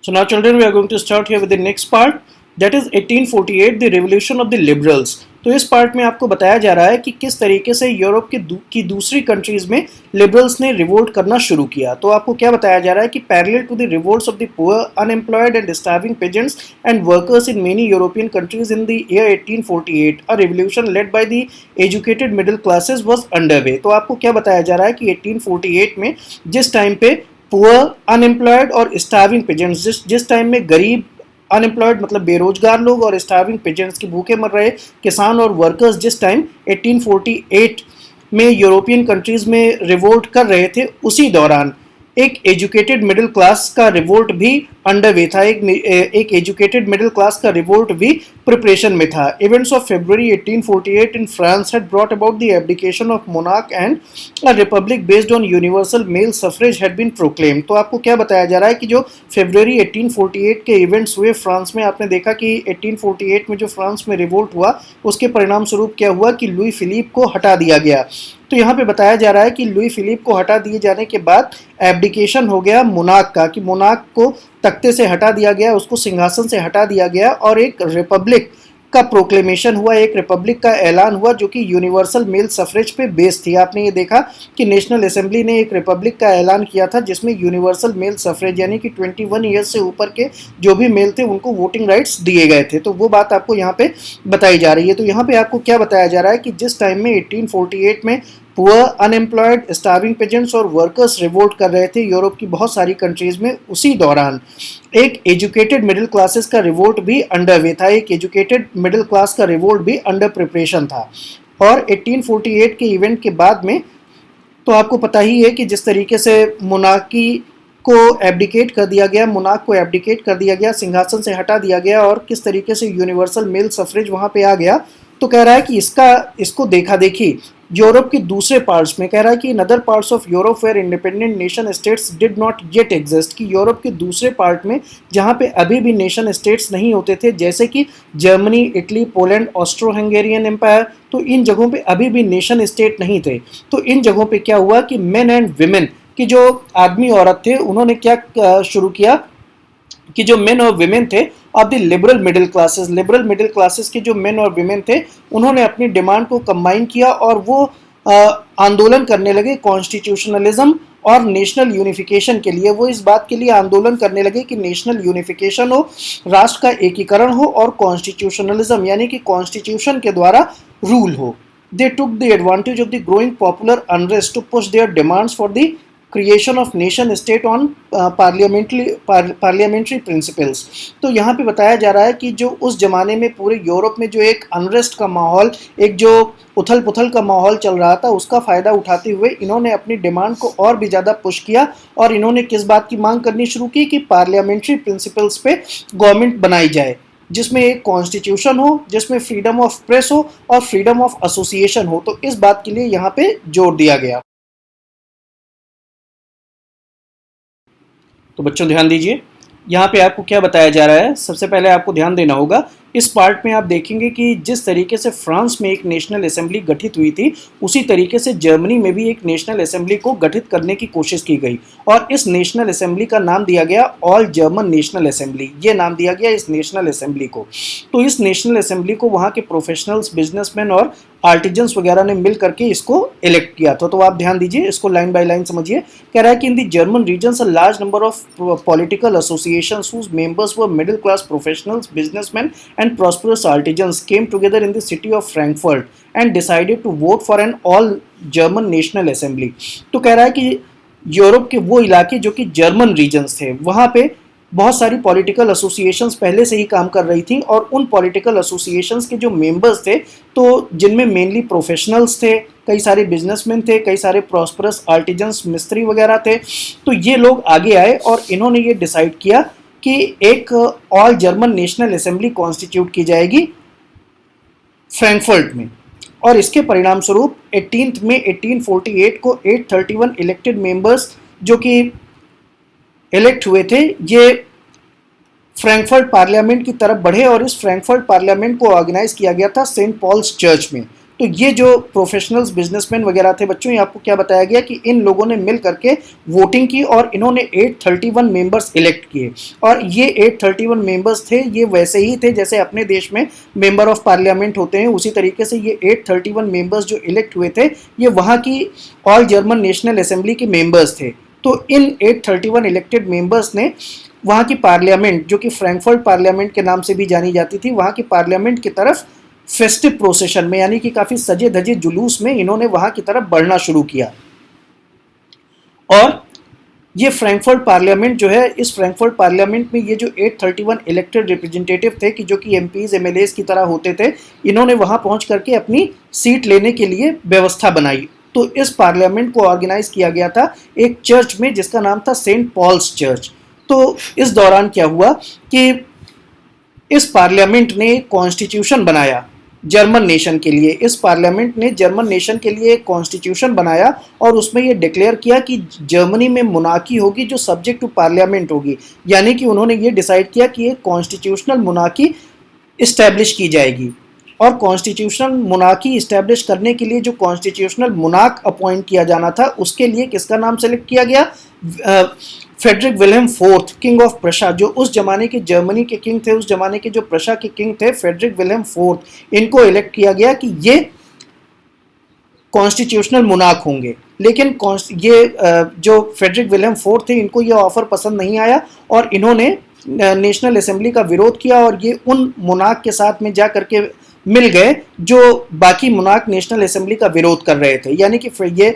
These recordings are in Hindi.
So now children, we are going to start here with the next part, that is 1848, the revolution of the liberals. तो इस पार्ट में आपको बताया जा रहा है कि किस तरीके से यूरोप की दूसरी कंट्रीज में लिबरल्स ने रिवोल्ट करना शुरू किया। तो आपको क्या बताया जा रहा है कि parallel to the revolts of the poor, unemployed and starving peasants and workers in many European countries in the year 1848, a revolution led by the educated middle classes was underway. तो आपको क्या बताया जा रहा है कि 1848 में जिस टाइम पे पुअर, अनएम्प्लॉयड और स्टार्विंग पेजेंट्स, जिस टाइम में गरीब, अनएम्प्लॉयड मतलब बेरोजगार लोग, और स्टार्विंग पेजेंट्स की भूखे मर रहे किसान और वर्कर्स जिस टाइम 1848 में यूरोपियन कंट्रीज में रिवोल्ट कर रहे थे, उसी दौरान एक एजुकेटेड मिडिल क्लास का रिवोल्ट भी अंडरवे था। एक एजुकेटेड मिडिल क्लास का रिवोल्ट भी प्रिपरेशन में था। Events of February 1848 in France had brought about the abdication of monarch and a republic based on universal male suffrage had been proclaim. तो आपको क्या बताया जा रहा है कि जो फरवरी 1848 के इवेंट्स हुए फ्रांस में, आपने देखा कि 1848 में जो फ्रांस में रिवोल्ट हुआ उसके परिणाम स्वरूप क्या हुआ कि लुई फिलिप को हटा दिया गया। तो यहाँ पे बताया जा रहा है कि लुई फिलिप को हटा दिए जाने के बाद एब्डिकेशन हो गया मोनार्क का, कि मोनार्क को तख्ते से हटा दिया गया, उसको सिंहासन से हटा दिया गया और एक रिपब्लिक का प्रोक्लेमेशन हुआ, एक रिपब्लिक का ऐलान हुआ जो कि यूनिवर्सल मेल सफरेज पे बेस्ड थी। आपने ये देखा कि नेशनल असेंबली ने एक रिपब्लिक का ऐलान किया था जिसमें यूनिवर्सल मेल सफरेज यानी कि 21 ईयर्स से ऊपर के जो भी मेल थे उनको वोटिंग राइट्स दिए गए थे। तो वो बात आपको यहाँ पे बताई जा रही है। तो यहाँ पे आपको क्या बताया जा रहा है कि जिस टाइम में 1848 में पुअर, अनएम्प्लॉयड, स्टार्विंग पेजेंट्स और वर्कर्स रिवोल्ट कर रहे थे यूरोप की बहुत सारी कंट्रीज में, उसी दौरान एक एजुकेटेड मिडिल क्लासेस का रिवोल्ट भी अंडरवे था। एक एजुकेटेड मिडिल क्लास का रिवोल्ट भी अंडर प्रिपरेशन था। और 1848 के इवेंट के बाद में तो आपको पता ही है कि जिस तरीके से मोनार्की को एब्डिकेट कर दिया गया, मोनार्क को एब्डिकेट कर दिया गया, सिंहासन से हटा दिया गया और किस तरीके से यूनिवर्सल मेल सफरेज वहाँ पे आ गया। तो कह रहा है कि इसको देखा देखी यूरोप के दूसरे पार्ट्स में, कह रहा है कि in other parts of Europe where independent nation states did not yet exist, कि यूरोप के दूसरे पार्ट में जहाँ पे अभी भी नेशन स्टेट्स नहीं होते थे, जैसे कि Germany, Italy, Poland, Austro Hungarian empire, तो इन जगहों पे अभी भी नेशन स्टेट नहीं थे। तो इन जगहों पे क्या हुआ कि मेन एंड विमेन कि जो आदमी औरत थे उन्होंने क्या शुरू किया कि जो मेन और विमेन थे of the liberal middle classes के जो मेन और विमेन थे उन्होंने अपनी डिमांड को कंबाइन किया और वो आंदोलन करने लगे कॉन्स्टिट्यूशनलिज्म और नेशनल यूनिफिकेशन के लिए। वो इस बात के लिए आंदोलन करने लगे कि नेशनल यूनिफिकेशन हो, राष्ट्र का एकीकरण हो और कॉन्स्टिट्यूशनलिज्म यानी कि कॉन्स्टिट्यूशन के द्वारा रूल हो। They took the advantage of the growing popular unrest to push their demands for the creation of nation state on parliamentary principles. तो यहाँ पे बताया जा रहा है कि जो उस जमाने में पूरे यूरोप में जो एक अनरेस्ट का माहौल, एक जो उथल पुथल का माहौल चल रहा था, उसका फ़ायदा उठाते हुए इन्होंने अपनी डिमांड को और भी ज़्यादा पुश किया और इन्होंने किस बात की मांग करनी शुरू की कि पार्लियामेंट्री प्रिंसिपल्स पे गवर्नमेंट बनाई जाए, जिसमें एक कॉन्स्टिट्यूशन हो, जिसमें फ्रीडम ऑफ प्रेस हो और फ्रीडम ऑफ एसोसिएशन हो। तो इस बात के लिए यहाँ पे जोर दिया गया। तो बच्चों ध्यान दीजिए, यहाँ पे आपको क्या बताया जा रहा है। सबसे पहले आपको ध्यान देना होगा, इस पार्ट में आप देखेंगे कि जिस तरीके से फ्रांस में एक नेशनल असेंबली गठित हुई थी, उसी तरीके से जर्मनी में भी एक नेशनल असेंबली को गठित करने की कोशिश की गई और इस नेशनल असेंबली का नाम दिया गया ऑल जर्मन नेशनल असेंबली। ये नाम दिया गया इस नेशनल असेंबली को। तो इस नेशनल असेंबली को वहाँ के प्रोफेशनल्स, बिजनेसमैन और आर्टिजन्स वगैरह ने मिल करके इसको इलेक्ट किया था। तो आप ध्यान दीजिए, इसको लाइन बाय लाइन समझिए। कह रहा है कि in the German regions a large number of political associations whose members were middle class professionals, businessmen and prosperous artisans came together in the city of Frankfurt and decided to vote for an all German national assembly। तो कह रहा है कि यूरोप के वो इलाके जो कि जर्मन रीजन्स थे, वहाँ पे बहुत सारी पॉलिटिकल एसोसिएशंस पहले से ही काम कर रही थी और उन पॉलिटिकल एसोसिएशंस के जो मेंबर्स थे, तो जिनमें मेनली प्रोफेशनल्स थे, कई सारे बिजनेसमैन थे, कई सारे प्रॉस्परस आर्टिजन्स, मिस्त्री वगैरह थे। तो ये लोग आगे आए और इन्होंने ये डिसाइड किया कि एक all German national assembly constitute की जाएगी फ्रैंकफर्ट में। और इसके परिणाम स्वरूप 18 मई 1848 को 831 इलेक्टेड मेंबर्स जो कि इलेक्ट हुए थे, ये फ्रैंकफर्ट पार्लियामेंट की तरफ बढ़े और इस फ्रैंकफर्ट पार्लियामेंट को ऑर्गेनाइज किया गया था सेंट पॉल्स चर्च में। तो ये जो प्रोफेशनल्स बिजनेसमैन वगैरह थे बच्चों, ये आपको क्या बताया गया कि इन लोगों ने मिल करके वोटिंग की और इन्होंने 831 मेंबर्स इलेक्ट किए। और ये 831 मेंबर्स थे, ये वैसे ही थे जैसे अपने देश में मेंबर ऑफ पार्लियामेंट होते हैं, उसी तरीके से ये 831 मेंबर्स जो इलेक्ट हुए थे ये वहाँ की ऑल जर्मन नेशनल असेंबली के मेंबर्स थे। तो इन 831 इलेक्टेड मेंबर्स ने वहाँ की पार्लियामेंट, जो कि फ्रैंकफर्ट पार्लियामेंट के नाम से भी जानी जाती थी, वहाँ की पार्लियामेंट की तरफ फेस्टिव प्रोसेशन में, यानी कि काफ़ी सजे धजे जुलूस में इन्होंने वहाँ की तरफ बढ़ना शुरू किया। और ये फ्रैंकफर्ट पार्लियामेंट जो है, इस फ्रैंकफर्ट पार्लियामेंट में ये जो 831 इलेक्टेड रिप्रेजेंटेटिव थे कि जो कि एमपीज एमएलएस की तरह होते थे, इन्होंने वहाँ पहुँच करके अपनी सीट लेने के लिए व्यवस्था बनाई। तो इस पार्लियामेंट को ऑर्गेनाइज किया गया था एक चर्च में जिसका नाम था सेंट पॉल्स चर्च। तो इस दौरान क्या हुआ कि इस पार्लियामेंट ने कॉन्स्टिट्यूशन बनाया जर्मन नेशन के लिए। इस पार्लियामेंट ने जर्मन नेशन के लिए एक कॉन्स्टिट्यूशन बनाया और उसमें ये डिक्लेयर किया कि जर्मनी में मोनार्की होगी जो सब्जेक्ट टू पार्लियामेंट होगी। यानी कि उन्होंने ये डिसाइड किया कि एक कॉन्स्टिट्यूशनल मोनार्की इस्टेब्लिश की जाएगी। और कॉन्स्टिट्यूशनल मोनार्की इस्टेब्लिश करने के लिए जो कॉन्स्टिट्यूशनल मोनार्क अपॉइंट किया जाना था, उसके लिए किसका नाम सेलेक्ट किया गया? Frederick Wilhelm fourth, king of Prussia, जो उस जमाने के जर्मनी के किंग थे, उस जमाने के जो प्रशा के किंग थे फ्रेडरिक विल्हेम फोर्थ, इनको इलेक्ट किया गया कि ये कॉन्स्टिट्यूशनल मोनार्क होंगे। लेकिन ये जो फ्रेडरिक विल्हेम फोर्थ थे, इनको ये ऑफर पसंद नहीं आया और इन्होंने नेशनल असेंबली का विरोध किया और ये उन मोनार्क के साथ में जा करके मिल गए जो बाकी मोनार्क नेशनल असेंबली का विरोध कर रहे थे। यानी कि ये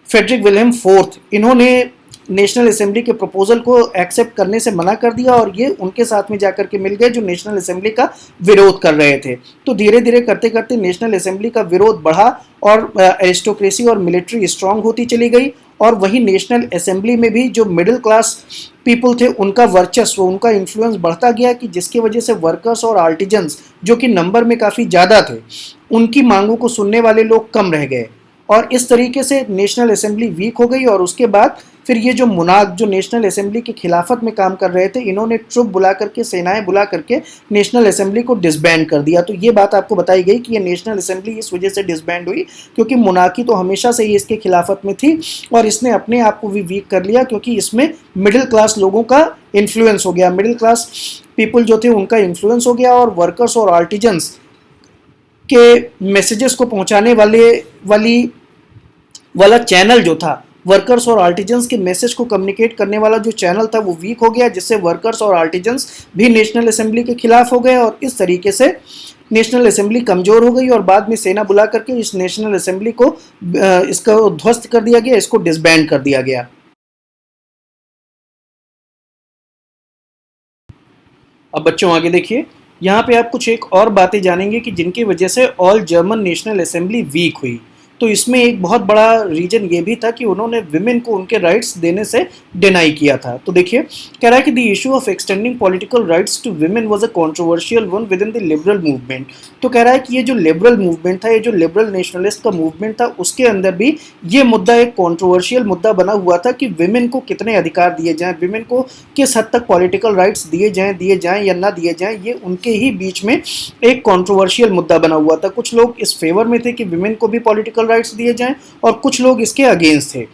फ्रेडरिक विल्हेम फोर्थ, इन्होंने नेशनल असेंबली के प्रपोजल को एक्सेप्ट करने से मना कर दिया और ये उनके साथ में जाकर के मिल गए जो नेशनल असेंबली का विरोध कर रहे थे। तो धीरे धीरे करते करते नेशनल असेंबली का विरोध बढ़ा और एरिस्टोक्रेसी और मिलिट्री स्ट्रांग होती चली गई। और वही नेशनल असेंबली में भी जो मिडिल क्लास पीपल थे, उनका वर्चस्व, उनका इन्फ्लुएंस बढ़ता गया कि जिसकी वजह से वर्कर्स और आर्टिजन्स, जो कि नंबर में काफ़ी ज़्यादा थे, उनकी मांगों को सुनने वाले लोग कम रह गए और इस तरीके से नेशनल असेंबली वीक हो गई। और उसके बाद फिर ये जो मुनाक, जो नेशनल असेंबली की खिलाफत में काम कर रहे थे, इन्होंने ट्रुप बुला करके, सेनाएं बुला करके नेशनल असेंबली को डिसबैंड कर दिया। तो ये बात आपको बताई गई कि ये नेशनल असेंबली इस वजह से डिसबैंड हुई क्योंकि मुनाकी तो हमेशा से ही इसके खिलाफत में थी और इसने अपने आप को भी वीक कर लिया क्योंकि इसमें मिडिल क्लास लोगों का इन्फ्लुएंस हो गया, मिडिल क्लास पीपल जो थे उनका इन्फ्लुएंस हो गया और वर्कर्स और आर्टिजन्स के मैसेजेस को पहुंचाने वाला चैनल जो था, वर्कर्स और आर्टिजन्स के मैसेज को कम्युनिकेट करने वाला जो चैनल था वो वीक हो गया, जिससे वर्कर्स और आर्टिजन्स भी नेशनल असेंबली के खिलाफ हो गए और इस तरीके से नेशनल असेंबली कमज़ोर हो गई और बाद में सेना बुला करके इस नेशनल असेंबली को इसका ध्वस्त कर दिया गया, इसको डिसबैंड कर दिया गया। अब बच्चों आगे देखिए, यहाँ पे आप कुछ एक और बातें जानेंगे कि जिनकी वजह से all German national assembly weak हुई। तो इसमें एक बहुत बड़ा रीजन ये भी था कि उन्होंने विमेन को उनके राइट्स देने से डिनाई किया था। तो देखिए, कह रहा है कि the issue of extending political rights to women was a controversial one within the liberal movement. तो कह रहा है कि ये जो लिबरल मूवमेंट था, ये जो लिबरल नेशनलिस्ट का मूवमेंट था, उसके अंदर भी ये मुद्दा एक कॉन्ट्रोवर्शियल मुद्दा बना हुआ था कि विमेन को कितने अधिकार दिए जाएं, विमेन को किस हद तक पॉलिटिकल राइट्स दिए जाएं या ना दिए जाएं, ये उनके ही बीच में एक कॉन्ट्रोवर्शियल मुद्दा बना हुआ था। कुछ लोग इस फेवर में थे कि विमेन को भी पॉलिटिकल राइट्स दिए जाएं और कुछ लोग इसके अगेंस्ट थे।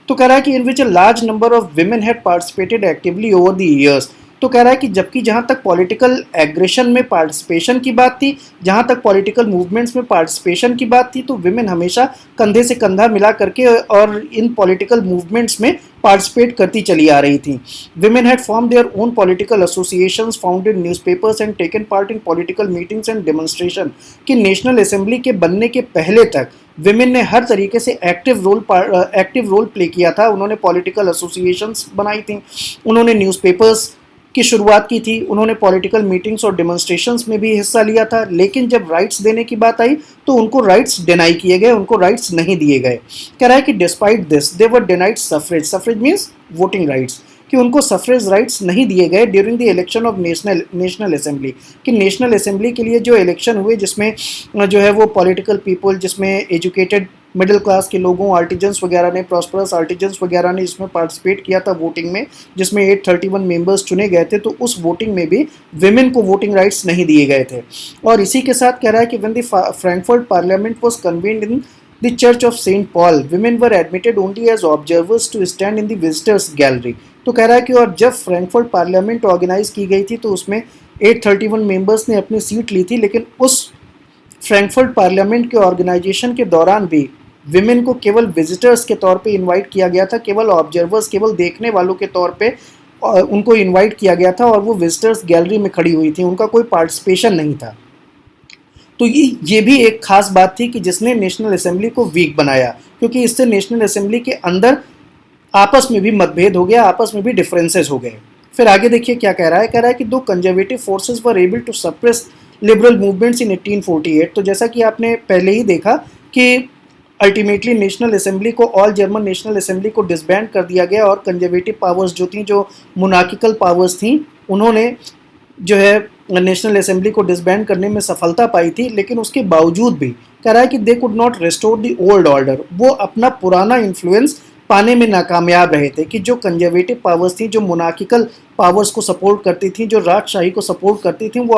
तो कह रहा है कि in which a large number of women had participated actively over the years. तो कह रहा है कि जबकि जहां तक पॉलिटिकल एग्रेशन में पार्टिसिपेशन की बात थी, जहां तक पॉलिटिकल मूवमेंट्स में पार्टिसिपेशन की बात थी, तो विमेन हमेशा कंधे से कंधा मिला करके और इन पॉलिटिकल मूवमेंट्स में पार्टिसिपेट करती चली आ रही थी। Women had form their own political associations, founded newspapers and taken part in political meetings and demonstration. कि नेशनल असेंबली के बनने के पहले तक विमेन ने हर तरीके से एक्टिव रोल प्ले किया था। उन्होंने पॉलिटिकल एसोसिएशंस बनाई थी, उन्होंने न्यूज़पेपर्स की शुरुआत की थी, उन्होंने पॉलिटिकल मीटिंग्स और डेमोन्स्ट्रेशंस में भी हिस्सा लिया था। लेकिन जब राइट्स देने की बात आई तो उनको राइट्स डिनाई किए गए, उनको राइट्स नहीं दिए गए। कह रहा है कि despite this they were denied suffrage. Suffrage means voting rights, कि उनको सफरेज राइट्स नहीं दिए गए during the election of national assembly. कि नेशनल असेंबली के लिए जो इलेक्शन हुए जिसमें जो है वो पॉलिटिकल पीपल, जिसमें एजुकेटेड मिडिल क्लास के लोगों, आर्टिजन्स वगैरह ने, प्रॉस्परस आर्टिजन्स वगैरह ने इसमें पार्टिसिपेट किया था वोटिंग में, जिसमें 831 मेंबर्स चुने गए थे। तो उस वोटिंग में भी विमेन को वोटिंग राइट्स नहीं दिए गए थे। और इसी के साथ कह रहा है कि when the Frankfurt parliament was convened in the church of saint Paul, women were admitted only as observers to stand in the visitors gallery. तो कह रहा है कि और जब फ्रैंकफर्ट पार्लियामेंट ऑर्गेनाइज की गई थी तो उसमें 831 मेंबर्स ने अपनी सीट ली थी, लेकिन उस फ्रैंकफर्ट पार्लियामेंट के ऑर्गेनाइजेशन के दौरान भी विमेन को केवल विजिटर्स के तौर पे इनवाइट किया गया था, केवल ऑब्जर्वर्स, केवल देखने वालों के तौर पे उनको इनवाइट किया गया था और वो विजिटर्स गैलरी में खड़ी हुई थी, उनका कोई पार्टिसिपेशन नहीं था। तो ये भी एक खास बात थी कि जिसने नेशनल असेंबली को वीक बनाया, क्योंकि इससे नेशनल असेंबली के अंदर आपस में भी मतभेद हो गया, आपस में भी डिफरेंसेस हो गए। फिर आगे देखिए क्या कह रहा है कि दो conservative forces were able to suppress liberal movements in 1848। तो जैसा कि आपने पहले ही देखा कि अल्टीमेटली नेशनल असेंबली को, ऑल जर्मन नेशनल असेंबली को डिसबैंड कर दिया गया और कंजर्वेटिव पावर्स जो थी, जो मोनार्किकल पावर्स थी, उन्होंने जो है नेशनल असेंबली को डिसबैंड करने में सफलता पाई थी। लेकिन उसके बावजूद भी कह रहा है कि they could not restore the old order, वो अपना पुराना इन्फ्लुएंस पाने में नाकामयाब रहे थे कि जो कंजर्वेटिव पावर्स थी, जो मोनार्किकल पावर्स को सपोर्ट करती थी, जो राजशाही को सपोर्ट करती थी, वो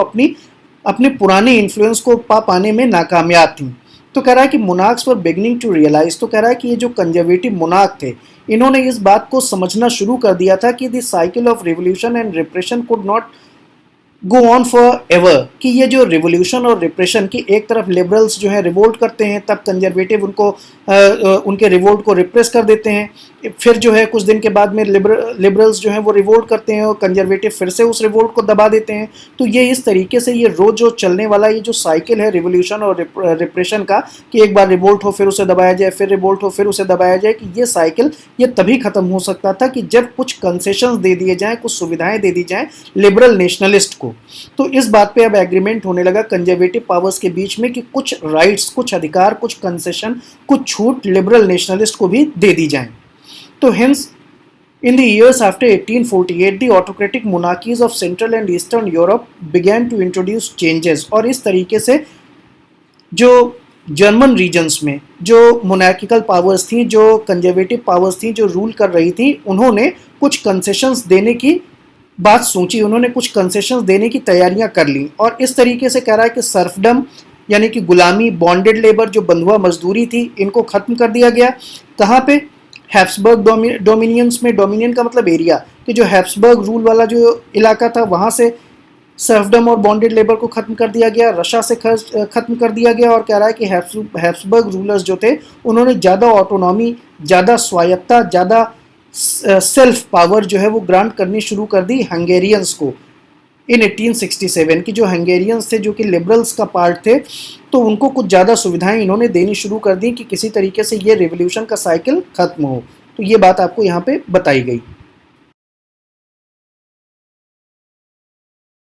अपने पुराने इन्फ्लुएंस को पाने में नाकामयाब थी। तो कह रहा है कि monarchs were beginning to realise, तो कह रहा है कि ये जो कंजर्वेटिव मोनार्क थे, इन्होंने इस बात को समझना शुरू कर दिया था कि the cycle of revolution and repression could not go on for ever, कि ये जो रिवोल्यूशन और रिप्रेशन की, एक तरफ लिबरल्स जो है रिवोल्ट करते हैं, तब कंजर्वेटिव उनके रिवोल्ट को रिप्रेस कर देते हैं, फिर जो है कुछ दिन के बाद में लिबरल्स जो हैं वो रिवोल्ट करते हैं और कंजर्वेटिव फिर से उस रिवोल्ट को दबा देते हैं। तो ये इस तरीके से ये रोज जो चलने वाला ये जो साइकिल है रिवोल्यूशन और रिप्रेशन का, कि एक बार रिवोल्ट हो फिर उसे दबाया जाए, फिर रिवोल्ट हो फिर उसे दबाया जाए, कि ये साइकिल ये तभी खत्म हो सकता था कि जब कुछ कंसेशंस दे दिए जाएं, कुछ सुविधाएं दे दी जाएं लिबरल नेशनलिस्ट को। तो इस बात पे अब एग्रीमेंट होने लगा कंजर्वेटिव पावर्स के बीच में कि कुछ राइट्स, कुछ अधिकार, कुछ कंसेशन, कुछ छूट लिबरल नेशनलिस्ट को भी दे दी जाएं। तो hence in the years after 1848 the autocratic monarchies of central and eastern Europe began to introduce changes। और इस तरीके से जो जर्मन रीजन्स में जो मोनार्किकल पावर्स थी, जो कंजर्वेटिव पावर्स थी, जो रूल कर रही थी, उन्होंने कुछ कंसेशंस देने की बात सोची, उन्होंने कुछ कंसेशंस देने की तैयारियां कर ली। और इस तरीके से कह रहा है कि सर्फडम यानी कि गुलामी, बॉन्डेड लेबर, जो बंधुआ मजदूरी थी, इनको खत्म कर दिया गया। कहाँ पे? हैब्सबर्ग डोमिनियंस में। डोमिनियन का मतलब एरिया, कि जो हैब्सबर्ग रूल वाला जो इलाका था वहाँ से सर्फडम और बॉन्डेड लेबर को खत्म कर दिया गया, रशा से खत्म कर दिया गया। और कह रहा है कि हैब्सबर्ग रूलर्स जो थे उन्होंने ज़्यादा ऑटोनॉमी, ज़्यादा स्वायत्ता, ज़्यादा सेल्फ पावर जो है वो ग्रांट करनी शुरू कर दी हंगेरियंस को इन 1867। की जो हंगेरियंस थे, जो कि लिबरल्स का पार्ट थे, तो उनको कुछ ज़्यादा सुविधाएं इन्होंने देनी शुरू कर दी कि किसी तरीके से ये रिवोल्यूशन का साइकिल खत्म हो। तो ये बात आपको यहाँ पे बताई गई।